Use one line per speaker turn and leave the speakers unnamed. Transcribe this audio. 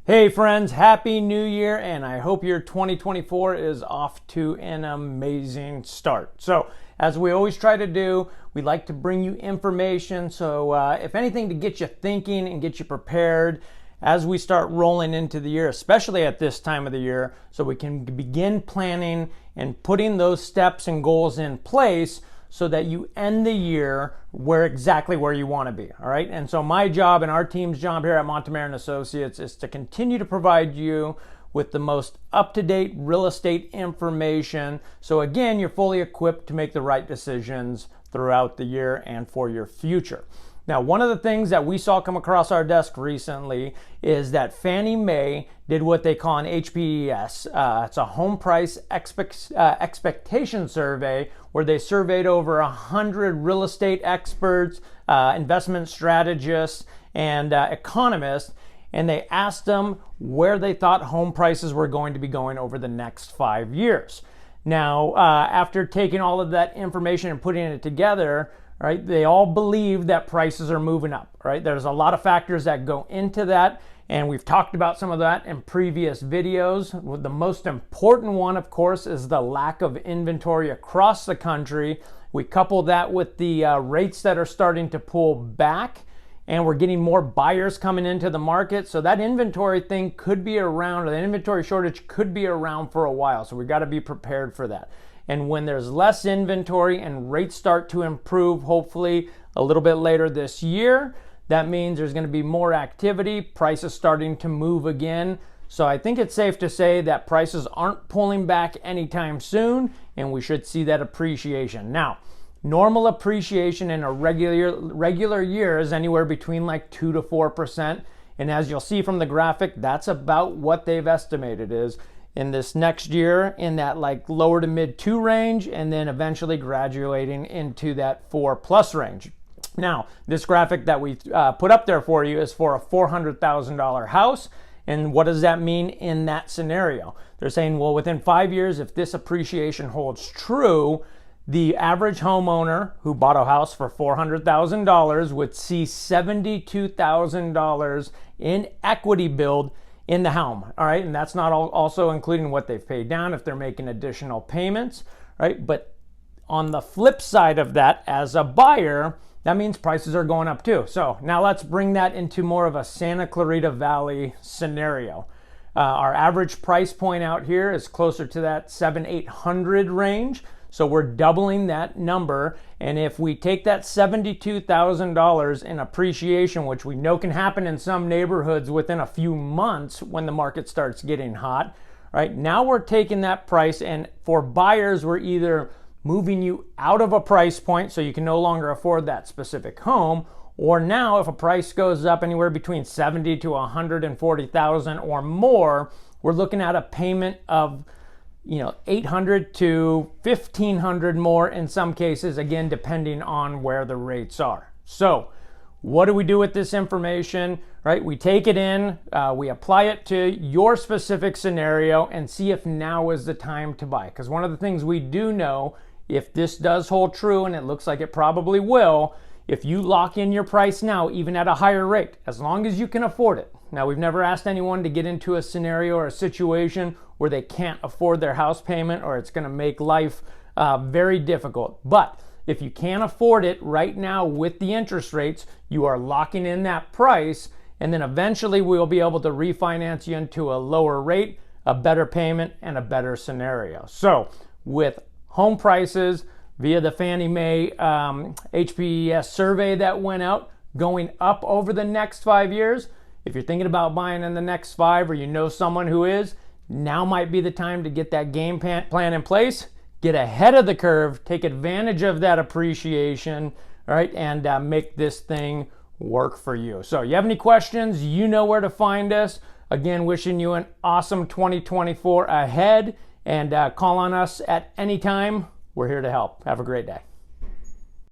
Hey friends, Happy New Year, and I hope your 2024 is off to an amazing start. So, as we always try to do, we like to bring you information. So, if anything, to get you thinking and get you prepared as we start rolling into the year, especially at this time of the year, so we can begin planning and putting those steps and goals in place so that you end the year exactly where you want to be, all right? And so my job and our team's job here at Montemayor Associates is to continue to provide you with the most up-to-date real estate information. So again, you're fully equipped to make the right decisions throughout the year and for your future. Now, one of the things that we saw come across our desk recently is that Fannie Mae did what they call an HPES. It's a home price expectation survey where they surveyed over 100 real estate experts, investment strategists, and economists, and they asked them where they thought home prices were going to be going over the next 5 years. Now, after taking all of that information and putting it together, right, they all believe that prices are moving up, right? There's a lot of factors that go into that, and we've talked about some of that in previous videos. The most important one, of course, is the lack of inventory across the country. We couple that with the rates that are starting to pull back, and we're getting more buyers coming into the market. So that inventory thing could be around, or the inventory shortage could be around for a while. So we've got to be prepared for that. And when there's less inventory and rates start to improve, hopefully a little bit later this year, that means there's going to be more activity, prices starting to move again. So I think it's safe to say that prices aren't pulling back anytime soon, and we should see that appreciation. Now, normal appreciation in a regular year is anywhere between like 2 to 4%. And as you'll see from the graphic, that's about what they've estimated is in this next year, in that like lower to mid 2 range, and then eventually graduating into that 4+ range. Now, this graphic that we put up there for you is for a $400,000 house. And what does that mean in that scenario? They're saying, well, within 5 years, if this appreciation holds true, the average homeowner who bought a house for $400,000 would see $72,000 in equity build in the home, all right? And that's not also including what they've paid down if they're making additional payments, right? But on the flip side of that, as a buyer, that means prices are going up too. So now let's bring that into more of a Santa Clarita Valley scenario. Our average price point out here is closer to that $700-800 range. So we're doubling that number. And if we take that $72,000 in appreciation, which we know can happen in some neighborhoods within a few months when the market starts getting hot, right? Now we're taking that price, and for buyers, we're either moving you out of a price point so you can no longer afford that specific home, or now if a price goes up anywhere between $70,000 to $140,000 or more, we're looking at a payment of $800 to $1,500 more in some cases, again, depending on where the rates are. So what do we do with this information, right? We take it in, we apply it to your specific scenario and see if now is the time to buy. Because one of the things we do know, if this does hold true, and it looks like it probably will, if you lock in your price now, even at a higher rate, as long as you can afford it. Now, we've never asked anyone to get into a scenario or a situation where they can't afford their house payment or it's going to make life very difficult. But if you can't afford it right now with the interest rates, you are locking in that price, and then eventually we'll be able to refinance you into a lower rate, a better payment, and a better scenario. So with home prices via the Fannie Mae HPES survey that went out going up over the next 5 years, if you're thinking about buying in the next 5, or you know someone who is, now might be the time to get that game plan in place, get ahead of the curve, take advantage of that appreciation, all right, and make this thing work for you. So you have any questions, you know where to find us. Again, wishing you an awesome 2024 ahead, and call on us at any time. We're here to help. Have a great day.